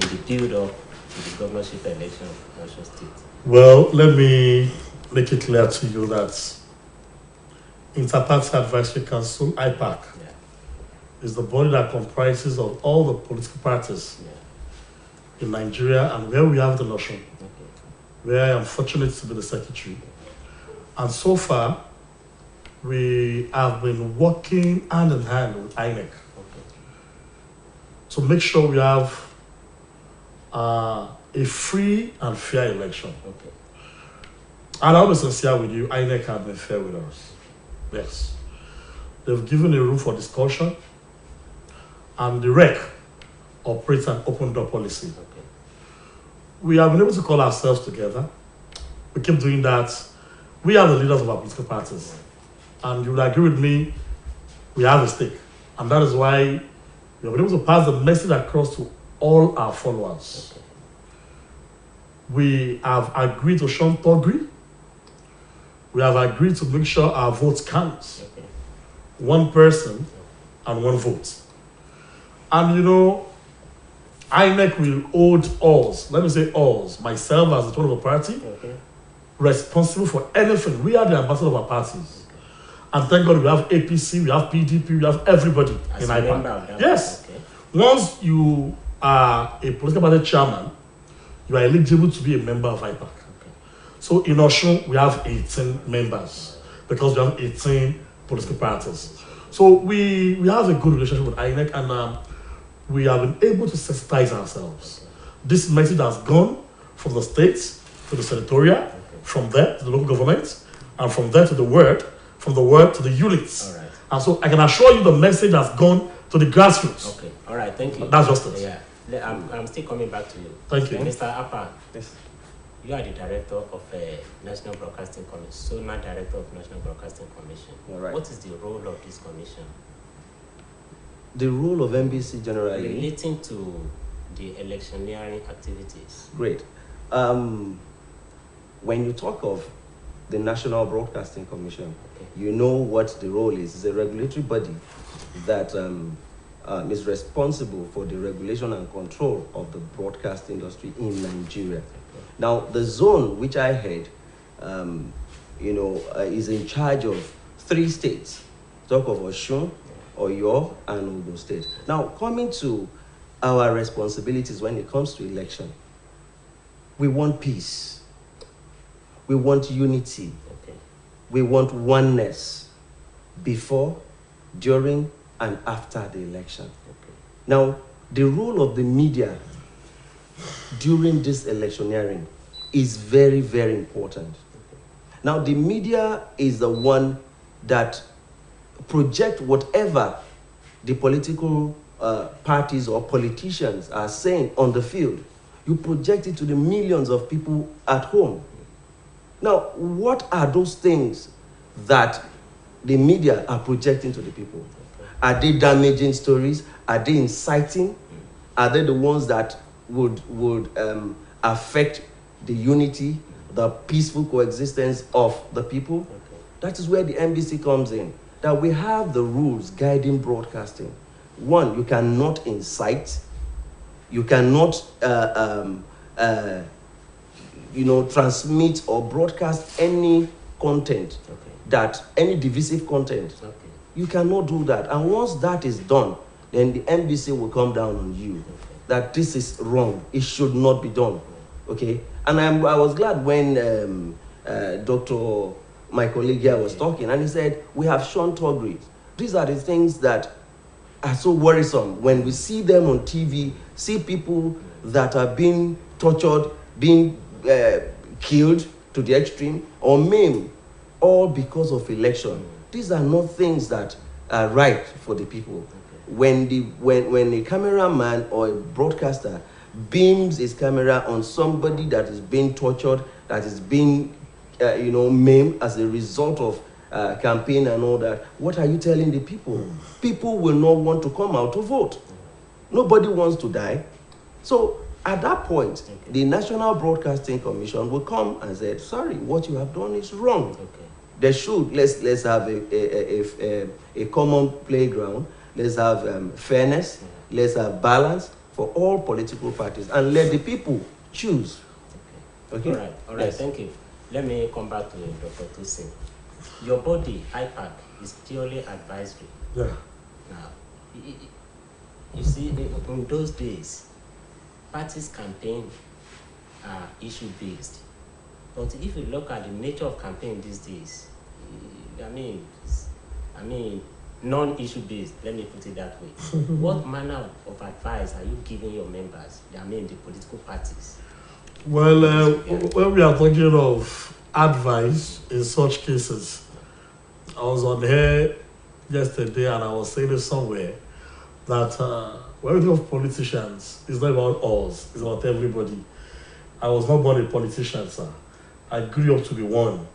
in the build-up to the governorship election of Osun State? Well, let me make it clear to you that Interparty Advisory Council, IPAC, is the body that comprises of all the political parties in Nigeria and where we have the notion, where I am fortunate to be the secretary. And so far, we have been working hand in hand with INEC to make sure we have a free and fair election. And I'll be sincere with you, INEC have been fair with us. Yes. They've given a room for discussion, and the REC operates an open door policy. We have been able to call ourselves together. We keep doing that. We are the leaders of our political parties. And you would agree with me, we have a stake. And that is why we have been able to pass the message across to all our followers. We have agreed to shun thuggery. We have agreed to make sure our votes count. One person and one vote. And you know, INEC will hold us, let me say us, myself as the chairman of the party, responsible for anything. We are the ambassador of our parties. And thank God we have APC, we have PDP, we have everybody in IPAC. Yes. Once you are a political party chairman, you are eligible to be a member of IPAC. So in Osun, we have 18 members because we have 18 political parties. So we have a good relationship with INEC, and we have been able to sensitize ourselves. This message has gone from the states to the senatorial, from there to the local government, and from there to the ward, from the ward to the units. And so I can assure you the message has gone to the grassroots. Okay, all right, thank you. That's just it. Yeah, I'm still coming back to you. Thank you. Mr. Appa, yes. You are the director of National Broadcasting Commission, Zonal Director of National Broadcasting Commission. What is the role of this commission? The role of NBC generally? Relating to the electioneering activities. Great. When you talk of the National Broadcasting Commission, you know what the role is. It's a regulatory body that is responsible for the regulation and control of the broadcast industry in Nigeria. Now, the zone which I head, is in charge of 3 states. Talk of Osun, Oyo, and Ogun State. Now, coming to our responsibilities when it comes to election, we want peace. We want unity. We want oneness before, during, and after the election. Now, the role of the media during this electioneering is very, very important. Now, the media is the one that project whatever the political parties or politicians are saying on the field. You project it to the millions of people at home. Now, what are those things that the media are projecting to the people? Are they damaging stories? Are they inciting? Are they the ones that would affect the unity, the peaceful coexistence of the people? That is where the NBC comes in. That we have the rules guiding broadcasting. One, you cannot incite. You cannot transmit or broadcast any content, any divisive content. You cannot do that. And once that is done, then the NBC will come down on you that this is wrong. It should not be done. Okay? And I was glad when my colleague here was talking, and he said, we have shunned thuggery. These are the things that are so worrisome when we see them on TV, see people that are being tortured, being killed to the extreme, or maimed, all because of election. These are not things that are right for the people. When a cameraman or a broadcaster beams his camera on somebody that is being tortured, that is being maimed as a result of campaign and all that, what are you telling the people? People will not want to come out to vote. Nobody wants to die. So at that point, the National Broadcasting Commission will come and say, sorry, what you have done is wrong. They should, let's have a common playground. Let's have fairness. Let's have balance for all political parties and let the people choose. Okay? All right, yes. Thank you. Let me come back to Dr. Tosin. Your body, IPAC, is purely advisory. Yeah. Now, you see, in those days, parties campaign are issue-based. But if you look at the nature of campaign these days, I mean, non-issue based, let me put it that way. What manner of advice are you giving your members, the political parties? Well, when we are talking of advice in such cases, I was on here yesterday and I was saying it somewhere that when we think of politicians, it's not about us, it's about everybody. I was not born a politician, sir. I grew up to be one.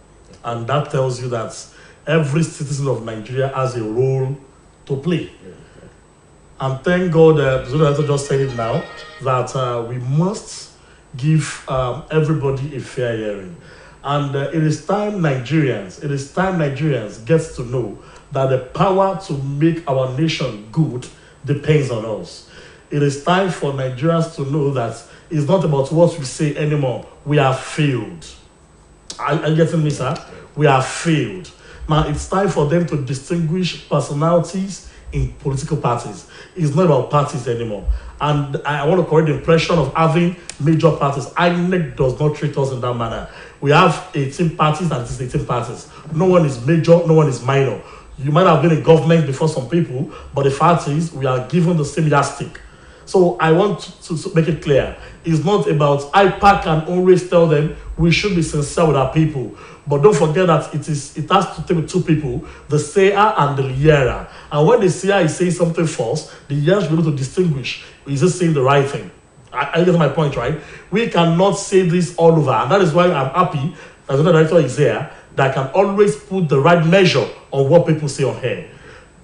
And that tells you that every citizen of Nigeria has a role to play. And thank God, Zulato just said it now, that we must give everybody a fair hearing. And it is time Nigerians get to know that the power to make our nation good depends on us. It is time for Nigerians to know that it's not about what we say anymore. We have failed. Are you getting me, sir? We have failed. Now, it's time for them to distinguish personalities in political parties. It's not about parties anymore. And I want to correct the impression of having major parties. INEC does not treat us in that manner. We have 18 parties and it is 18 parties. No one is major, no one is minor. You might have been in government before some people, but the fact is we are given the same yardstick. So I want to make it clear. It's not about IPAC can always tell them we should be sincere with our people. But don't forget that it has to take with two people, the sayer and the hearer. And when the sayer is saying something false, the hearer should be able to distinguish. Is he saying the right thing? I get my point, right? We cannot say this all over. And that is why I'm happy that the director is here, that can always put the right measure on what people say on here.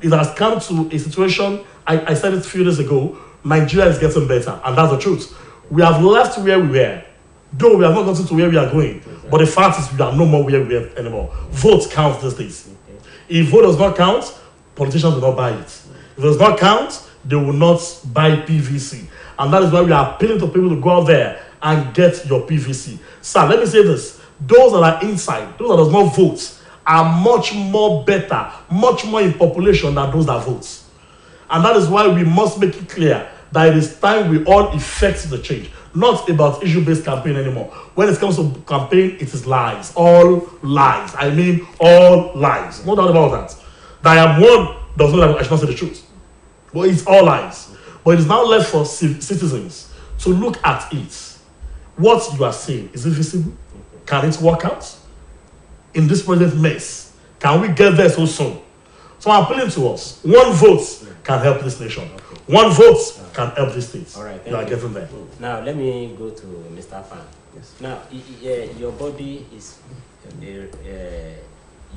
It has come to a situation, I said it a few days ago, Nigeria is getting better, and that's the truth. We have left where we were, though we have not gotten to where we are going. But the fact is, we are no more where we are anymore. Votes count these days. If vote does not count, politicians will not buy it. If it does not count, they will not buy PVC. And that is why we are appealing to people to go out there and get your PVC. Sir, let me say this. Those that are inside, those that does not vote, are much more better, much more in population than those that vote. And that is why we must make it clear that it is time we all effect the change. Not about issue-based campaign anymore. When it comes to campaign, it is lies. All lies. I mean, all lies. No doubt about that. That I am one does not mean I should not say the truth. But it's all lies. But it is now left for citizens to look at it. What you are saying, is it visible? Can it work out? In this present mess, can we get there so soon? So I'm appealing to us. One vote can help this nation. One vote can help this state. All right, you are getting there. Now let me go to Mr. Fan. Yes. Now, your body is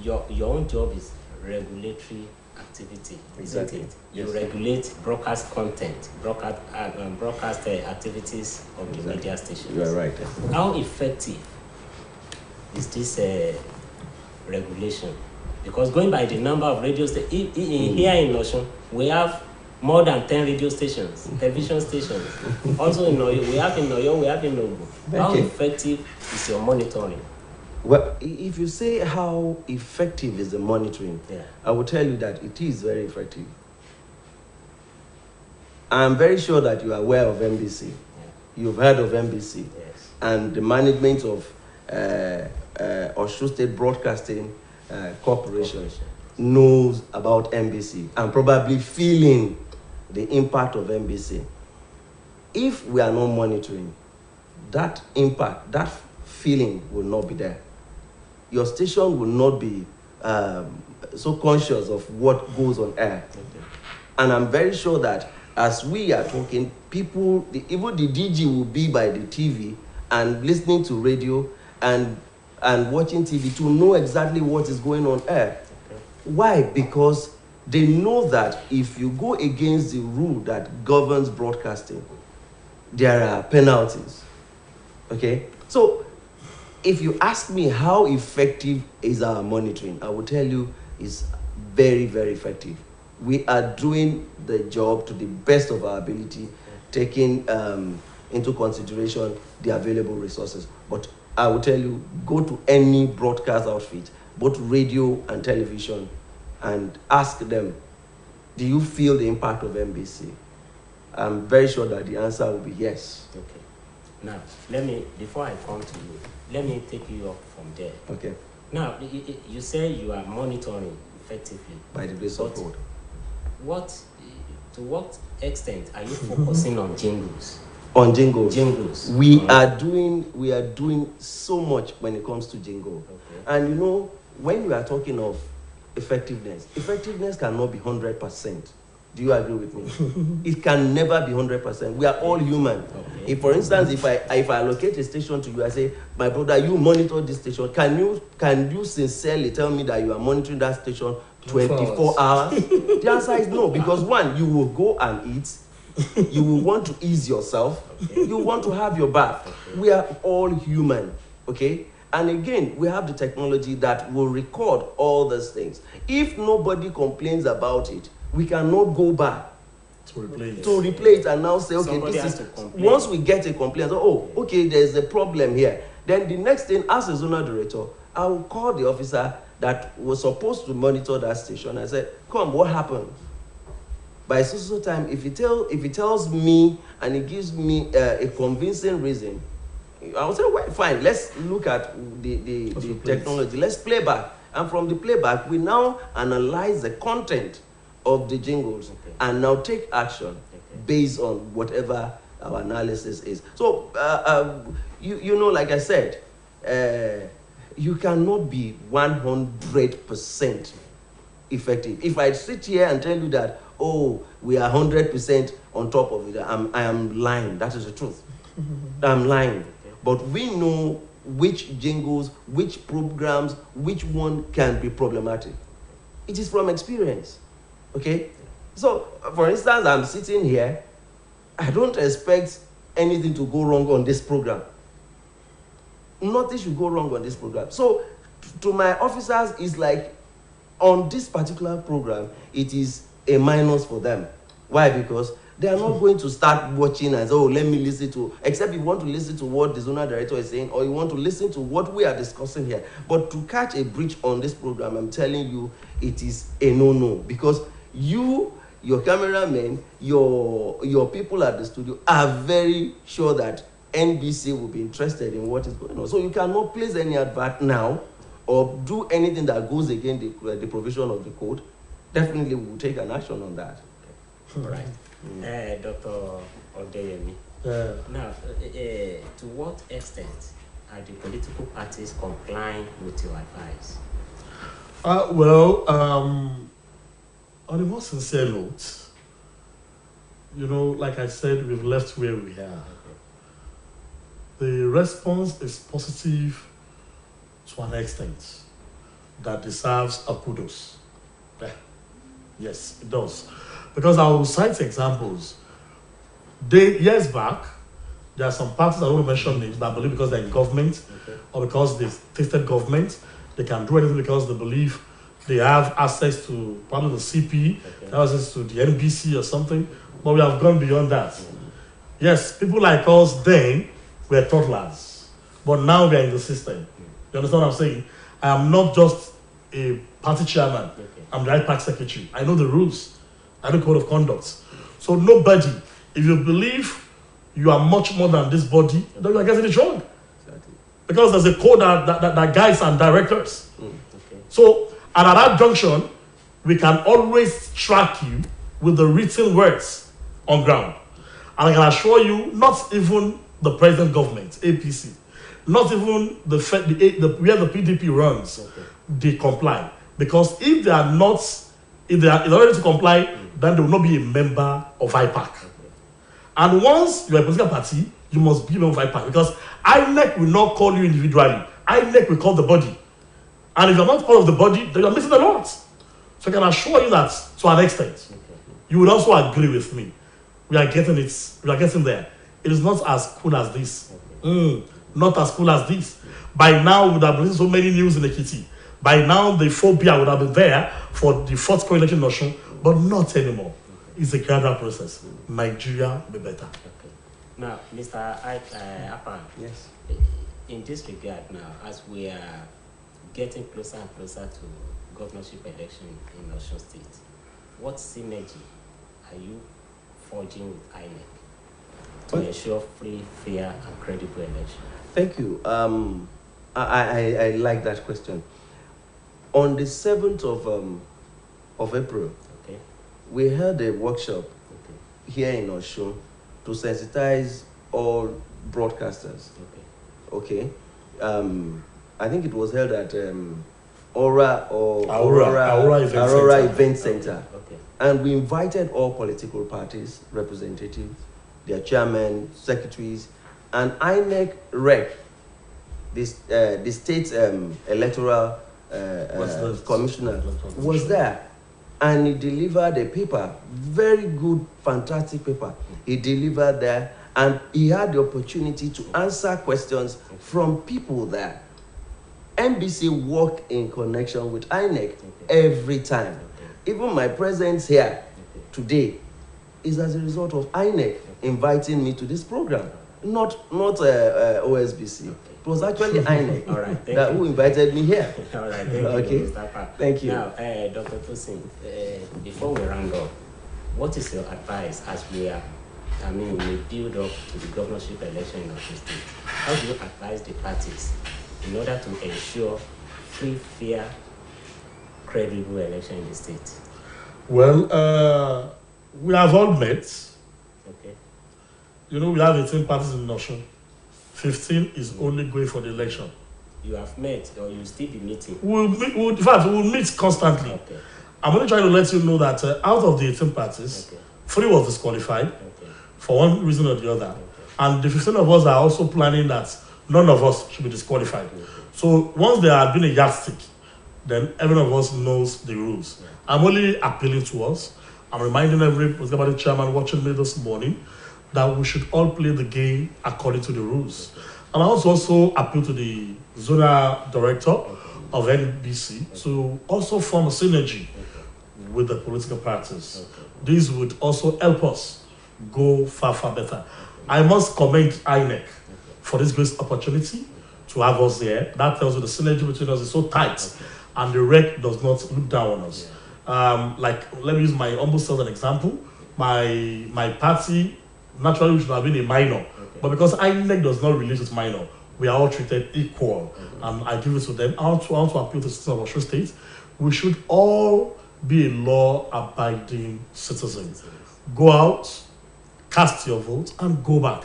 your own job is regulatory activity, Exactly. isn't it? You Yes. regulate broadcast content, broadcast activities of the media stations. You are right. How effective is this regulation? Because going by the number of radio stations, here in Osun, we have more than 10 radio stations, television stations. Also in Oyo, we have in Ogun. How effective is your monitoring? Well, if you say how effective is the monitoring, I will tell you that it is very effective. I'm very sure that you are aware of MBC. You've heard of MBC. Yes. And the management of Osun State Broadcasting Corporation knows about MBC and probably feeling the impact of MBC. If we are not monitoring, that impact, that feeling will not be there. Your station will not be so conscious of what goes on air. And I'm very sure that as we are talking, people, even the DG will be by the TV and listening to radio and watching TV to know exactly what is going on air. Why? Because they know that if you go against the rule that governs broadcasting, there are penalties. Okay? So, if you ask me how effective is our monitoring, I will tell you it's very, very effective. We are doing the job to the best of our ability, taking into consideration the available resources. But I will tell you, go to any broadcast outfit, both radio and television, and ask them, do you feel the impact of MBC? I'm very sure that the answer will be yes. Okay. Now, before I come to you, let me take you up from there. Okay. Now, you say you are monitoring effectively. By the grace of God. To what extent are you focusing on jingles? On jingles. Jingles. We are doing so much when it comes to jingle. Okay. And you know, when we are talking of effectiveness cannot be 100%. Do you agree with me? It can never be 100%. We are all human. Okay. If, for instance, if I allocate a station to you, I say, my brother, you monitor this station. Can you sincerely tell me that you are monitoring that station 24 hours? The answer is no, because one, you will go and eat. You will want to ease yourself. Okay. You want to have your bath. Okay. We are all human. Okay? And again, we have the technology that will record all these things. If nobody complains about it, we cannot go back to replay it and now say, okay, this is, once we get a complaint, oh, okay, there's a problem here. Then the next thing, as a zonal director, I will call the officer that was supposed to monitor that station. I said, come, what happened? By so time, if he tells me and he gives me a convincing reason, I will say, well, fine, let's look at the technology. Let's play back. And from the playback, we now analyze the content of the jingles, okay, and now take action, okay, based on whatever our analysis is. So, you know, like I said, you cannot be 100% effective. If I sit here and tell you that, oh, we are 100% on top of it, I am lying. That is the truth. I'm lying. Okay. But we know which jingles, which programs, which one can be problematic. It is from experience. Okay? So, for instance, I'm sitting here. I don't expect anything to go wrong on this program. Nothing should go wrong on this program. So, to my officers, it's like, on this particular program, it is a minus for them. Why? Because they are not going to start watching and say, oh, let me listen to, except you want to listen to what the zonal director is saying, or you want to listen to what we are discussing here. But to catch a breach on this program, I'm telling you, it is a no-no. Because you, your cameramen, your people at the studio are very sure that NBC will be interested in what is going on. So you cannot place any advert now or do anything that goes against the provision of the code. Definitely we will take an action on that. Okay. All right. Dr. Odeyemi. Now, to what extent are the political parties complying with your advice? On a more sincere note, you know, like I said, we've left where we are. Okay. The response is positive to an extent that deserves a kudos. Yes, it does. Because I will cite examples. Years back, there are some parties, I won't mention names, but I believe because they're in government, okay, or because they've tasted government, they can do anything because they believe they have access to probably the CP, okay, access to the NBC or something, but we have gone beyond that. Mm-hmm. Yes, people like us then were toddlers, but now we are in the system. Mm-hmm. You understand what I'm saying? I am not just a party chairman, okay, I'm the right party secretary. I know the rules, I know the code of conduct. So nobody, if you believe you are much more than this body, then you are getting it wrong. Exactly. Because there's a code that guides and directors. Okay. So, and at that junction, we can always track you with the written words on ground. And I can assure you, not even the present government, APC, not even where the PDP runs, okay, they comply. Because if they are in order to comply, then they will not be a member of IPAC. Okay. And once you are a political party, you must be a member of IPAC. Because INEC will not call you individually. INEC will call the body. And if you are not part of the body, then you are missing a lot. So I can assure you that to an extent, okay, you would also agree with me. We are getting there. It is not as cool as this. Okay. Not as cool as this. By now, we would have been so many news in Ekiti. By now, the phobia would have been there for the fourth co-election notion, but not anymore. Okay. It's a gradual process. Nigeria will be better. Okay. Now, Mr. Apan, Yes. in this regard now, as we are getting closer and closer to governorship election in Osun State, what synergy are you forging with INEC to ensure free, fair, and credible election? Thank you. I like that question. On the 7th of April, Okay. we held a workshop Okay. here in Osun to sensitize all broadcasters. Okay. Okay. I think it was held at Aurora Event Event Center. Okay. And we invited all political parties, representatives, their chairmen, secretaries, and INEC REC, the state electoral commissioner, was there. And he delivered a paper, very good, fantastic paper. He delivered there, and he had the opportunity to answer questions from people there. NBC worked in connection with INEC every time. Even my presence here today is as a result of INEC inviting me to this program, not OSBC. It was actually INEC All right, who invited me here. All right, thank you, Okay. Mr. Apan. Thank you. Now, Dr. Tosin, before we round up, what is your advice as we build up to the governorship election in Osun State? How do you advise the parties in order to ensure free, fair, credible election in the state? Well, we have all met. Okay. You know, we have 18 parties in Osun. 15 is only going for the election. You have met, or you still be meeting? In fact, we'll meet constantly. Okay. I'm only trying to let you know that out of the 18 parties, Okay. 3 was disqualified Okay. for one reason or the other. And the 15 of us are also planning that none of us should be disqualified. Okay. So once there had been a yardstick, then every one of us knows the rules. Yeah. I'm only appealing to us. I'm reminding every political party chairman watching me this morning that we should all play the game according to the rules. Okay. And I also appeal to the zonal director of NBC to also form a synergy with the political parties. Okay. This would also help us go far, far better. I must commend INEC for this great opportunity to have us here. That tells you the synergy between us is so tight, and the REC does not look down on us. Let me use my humble self as an example. My party naturally should have been a minor, but because INEC does not release its minor, we are all treated equal, and I give it to them. I want to appeal to the citizens of Osun State. We should all be a law-abiding citizen. Go out, cast your vote, and go back.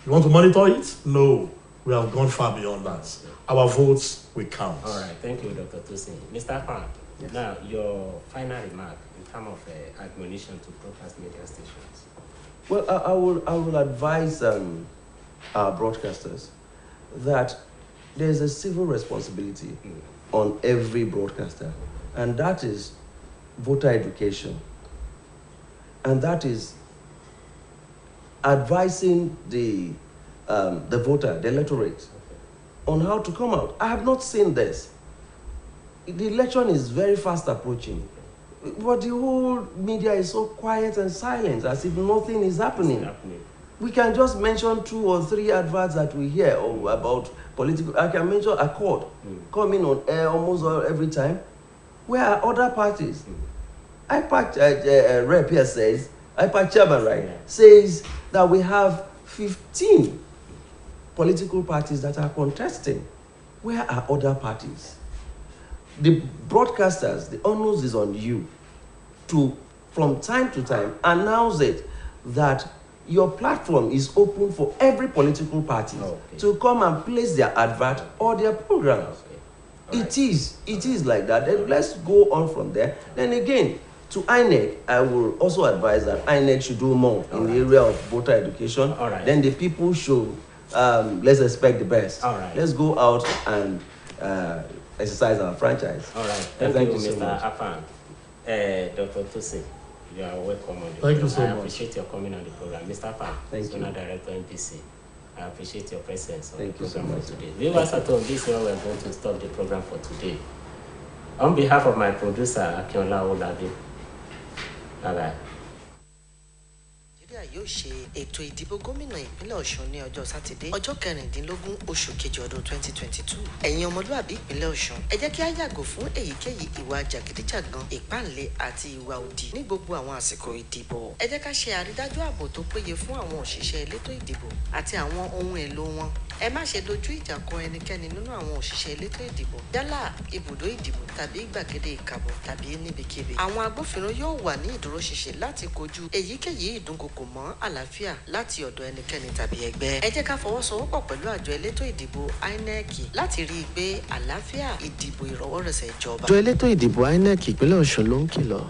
You want to monitor it? No, we have gone far beyond that. Our votes will count. All right, thank you, Dr. Tosin. Mr. Pan, Yes. now your final remark in terms of admonition to broadcast media stations. Well, I will advise our broadcasters that there is a civil responsibility on every broadcaster, and that is voter education, and that is advising the voter, the electorate, on how to come out. I have not seen this. The election is very fast approaching, but the whole media is so quiet and silent, as if nothing is happening. We can just mention 2 or 3 adverts that we hear about political. I can mention Accord coming on air almost every time. Where are other parties? IPAC rep here says, IPAC chairman, says that we have 15 political parties that are contesting. Where are other parties? The broadcasters, the onus is on you to, from time to time, announce it that your platform is open for every political party to come and place their advert or their programs. It is like that. Then let's go on from there. Then again, to INEC, I will also advise that INEC should do more in the area of voter education. Then the people should, let's expect the best. Let's go out and exercise our franchise. All right. Thank you, Mr. Apan. Dr. Tosin, you are welcome on the Thank you so much. I appreciate your coming on the program. Mr. Apan, Zonal Director NPC, I appreciate your presence on the program for today. Viewers at home, this is where we're going to stop the program for today. On behalf of my producer, Akinola Olabi, bye-bye. yóò ṣe ètò ìdìbò gómìnà ìpínlẹ̀ Ọ̀ṣun ní ọjọ́ Sátidé ọjọ́ 16 oṣù kejì ọdún 2022. Ẹ̀yin ọmọlúwàbí ìpínlẹ̀ Ọ̀ṣun, ẹ jẹ́ kí á yàgò fún èyíkéyìí ìwà jàgídíjàgan, ìpáǹle àti ìwà òdì ní gbogbo àwọn àsìkò ìdìbò. Ẹ jẹ́ ká ṣe àrídájú ààbò tó péye fún àwọn òṣìṣẹ́ elétò ìdìbò àti àwọn ohun èlò wọn. Ẹ má ṣe dojú ìjà kọ ẹnikẹ́ni nínú àwọn òṣìṣẹ́ elétò ìdìbò yálà ibùdó ìdìbò tàbí gbàgede ìkàbọ̀ tàbí níbikíbi. Àwọn agbófinró yóò wà ní ìdúróṣinṣin láti kojú èyíkéyìí ìdúnkokò mọ́ àlàáfíà láti ọ̀dọ̀ ẹnikẹ́ni tàbí ẹgbẹ́. Ẹ jẹ́ ká fọwọ́sowọ́pọ̀ pẹ̀lú àjọ elétò ìdìbò INEC láti rí i pé àlàáfíà ìdìbò ìrọwọ́rọsẹ̀ ìjọba. Àjọ elétò ìdìbò INEC ìpínlẹ̀ Ọ̀ṣun ló ń kìlọ̀.